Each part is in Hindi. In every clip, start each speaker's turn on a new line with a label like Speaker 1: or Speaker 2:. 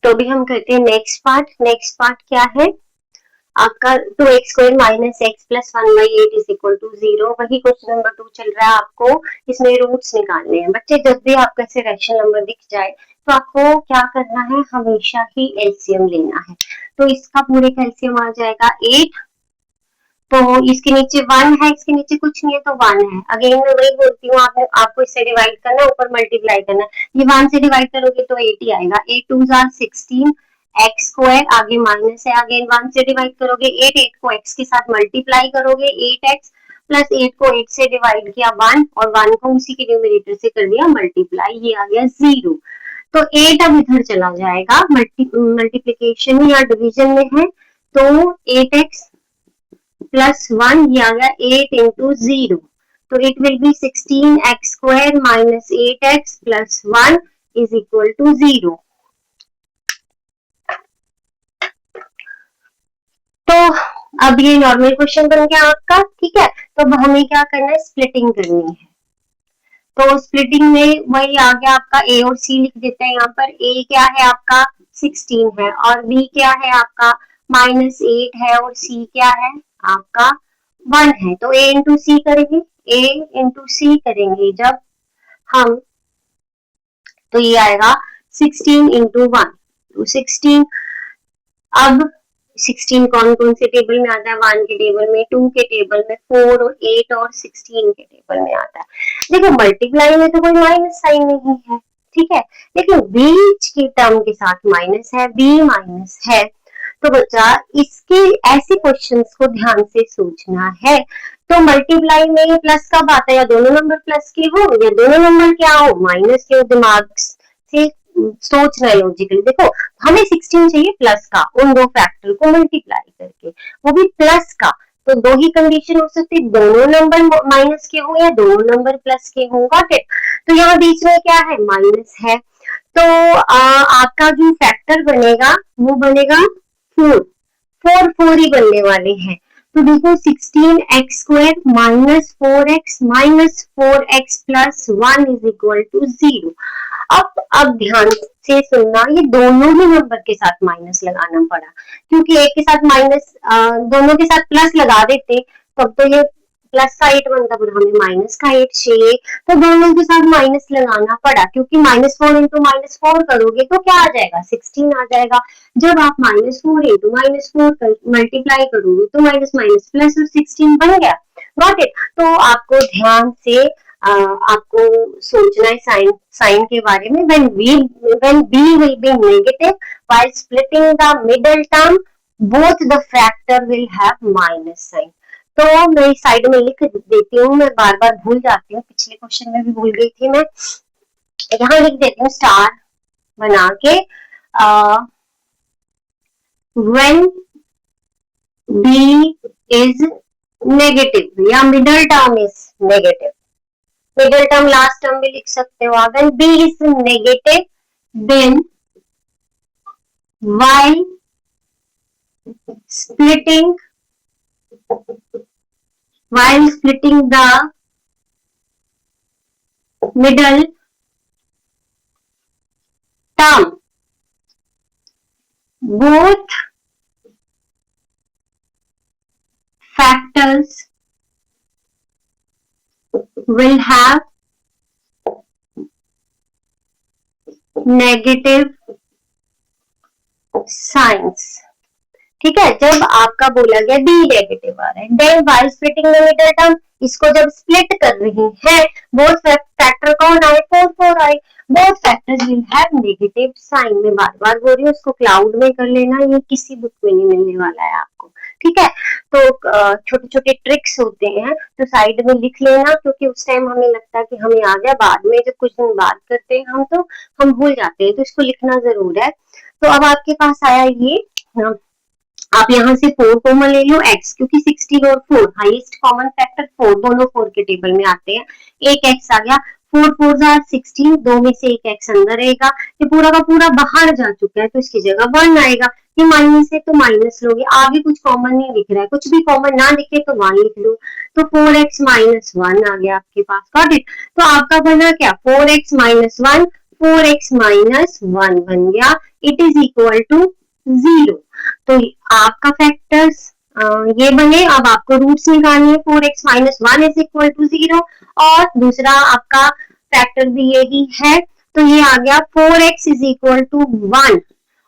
Speaker 1: तो भी हम करते हैं नेक्स्ट पार्ट। नेक्स्ट पार्ट क्या है आपका 2x² minus x plus 1/8 is equal to 0। वही क्वेश्चन नंबर 2 चल रहा है। आपको इसमें रूट्स निकालने हैं बच्चे। जब भी आपका ऐसे रैशनल नंबर दिख जाए तो आपको क्या करना है, हमेशा ही एलसीएम लेना है। तो इसका पूरे का एलसीएम आ जाएगा 8, तो इसके नीचे 1 है, इसके नीचे कुछ नहीं है तो 1 है। अगेन मैं वही बोलती हूँ, आपको इससे डिवाइड करना, ऊपर मल्टीप्लाई करना। ये 1 से डिवाइड करोगे तो 8 ही आएगा। 8 2 जार 16 एक्स स्क्वायर, आगे माइनस है, अगेन 1 से डिवाइड करोगे 8, 8 को x के साथ मल्टीप्लाई करोगे 8x प्लस 8 को 8 से डिवाइड किया 1 और 1 को उसी के न्यूमरेटर से कर दिया मल्टीप्लाई, ये आ गया 0। तो 8 अब इधर चला जाएगा, मल्टीप्लीकेशन या डिवीजन में है तो 8x प्लस 1 ये आ गया 8 इंटू 0, तो it will be 16x² minus 8x plus 1 is equal to 0। तो अब ये नॉर्मल क्वेश्चन बन गया आपका, ठीक है। तो अब हमें क्या करना है, स्प्लिटिंग करनी है। तो स्प्लिटिंग में वही आ गया आपका a और c लिख देते हैं। यहाँ पर a क्या है आपका 16 है और b क्या है आपका -8 है और c क्या है आपका 1 है। तो a इंटू सी करेंगे, a इंटू सी करेंगे जब हम, तो ये आएगा 16 इंटू 1, तो 16। अब 16 कौन कौन से टेबल में आता है, 1 के टेबल में, 2 के टेबल में, 4 और 8 और 16 के टेबल में आता है। देखो मल्टीप्लाई में तो कोई माइनस साइन नहीं है, ठीक है, लेकिन बीच के टर्म के साथ माइनस है, बी माइनस है। तो बच्चा इसके ऐसे क्वेश्चंस को ध्यान से सोचना है। तो मल्टीप्लाई में प्लस कब आता है, या दोनों नंबर प्लस के हो या दोनों नंबर क्या हो माइनस के हो। दिमाग से सोचना है लॉजिकली। देखो हमें 16 चाहिए प्लस का, उन दो फैक्टर को मल्टीप्लाई करके, वो भी प्लस का। तो दो ही कंडीशन हो सकती है, दोनों नंबर माइनस के हो या दोनों नंबर प्लस के हो। Got it. तो यहाँ बीच में क्या है, माइनस है। तो आपका जो फैक्टर बनेगा वो बनेगा 4 ही बनने वाले हैं। तो देखो 16x² minus 4x minus 4x plus 1 is equal to 0। अब ध्यान से सुनना, ये दोनों ही नंबर के साथ माइनस लगाना पड़ा, क्योंकि एक के साथ माइनस, दोनों के साथ प्लस लगा देते तब तो ये प्लस का 8 बनता, पर हमें माइनस का 8 चाहिए, तो दोनों के साथ माइनस लगाना पड़ा। क्योंकि -4 इंटू -4 करोगे तो क्या आ जाएगा, 16 आ जाएगा। जब आप -4 इंटू -4 मल्टीप्लाई करोगे तो माइनस माइनस प्लस और 16 बन गया। Got it. तो आपको ध्यान से आपको सोचना है साइन के बारे में। when b will be negative while splitting the middle term both the factor will have minus sign। तो मैं साइड में लिख देती हूँ, मैं बार बार भूल जाती हूँ, पिछले क्वेश्चन में भी भूल गई थी मैं। यहाँ लिख देती हूँ स्टार बना के, when b is negative या middle term is negative, middle term last term भी लिख सकते हो आप। b is negative then while splitting the middle term both factors will have negative signs। ठीक है, जब आपका बोला गया b नेगेटिव आ रहा है, then while splitting the middle term, इसको जब स्प्लिट कर रही है, बोथ फैक्टर कौन आए, 4 आए, both factors will have negative sign. में बार बार बोल रही हूँ, इसको क्लाउड में कर लेना, ये किसी बुक में नहीं मिलने वाला है आपको, ठीक है। तो छोटे छोटे ट्रिक्स होते हैं तो साइड में लिख लेना, क्योंकि उस टाइम हमें लगता है कि हमें आ गया, बाद में जब कुछ दिन बात करते हैं हम तो हम भूल जाते हैं, तो इसको लिखना जरूर है। तो अब आपके पास आया ये, आप यहाँ से 4 कॉमन ले लो x, क्योंकि 16 और 4 हाईएस्ट कॉमन फैक्टर 4, दोनों 4 के टेबल में आते हैं। एक x आ गया, 4 4 16, दो में से एक x अंदर रहेगा, ये पूरा का पूरा बाहर जा चुका है तो इसकी जगह 1 आएगा। ये माइनस है तो माइनस लोगे, आगे कुछ कॉमन नहीं दिख रहा है, कुछ भी कॉमन ना दिखे तो 1 लिख लो, तो 4x माइनस 1 आ गया आपके पास। Got it. तो आपका बना क्या, 4x माइनस 1, 4x माइनस 1 बन गया। It is equal to 0। तो आपका फैक्टर्स ये बने। अब आपको रूट्स निकालनी है। 4x minus 1 is equal to 0 और दूसरा आपका फैक्टर भी यही है। तो ये आ गया 4x इज इक्वल टू 1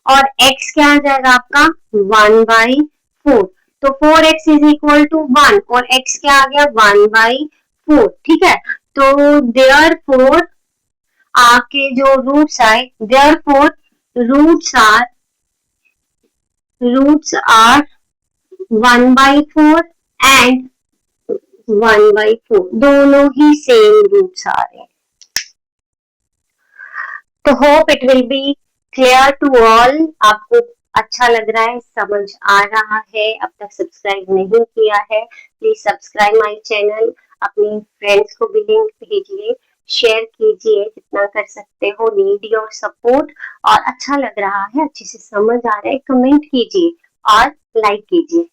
Speaker 1: और x क्या आ जाएगा आपका 1/4। तो 4x इज इक्वल टू 1 और x क्या आ गया 1/4। ठीक है, तो देयरफॉर आपके जो रूट्स आए, देयरफॉर रूट्स आर 1/4 एंड 1/4, दोनों ही सेम रूट्स आ रहे हैं। तो hope it will be clear to all. आपको अच्छा लग रहा है, समझ आ रहा है। अब तक सब्सक्राइब नहीं किया है, प्लीज सब्सक्राइब माय चैनल। अपनी फ्रेंड्स को भी लिंक भेजिए, शेयर कीजिए जितना कर सकते हो। Need your support. और अच्छा लग रहा है, अच्छे से समझ आ रहा है, कमेंट कीजिए और लाइक कीजिए।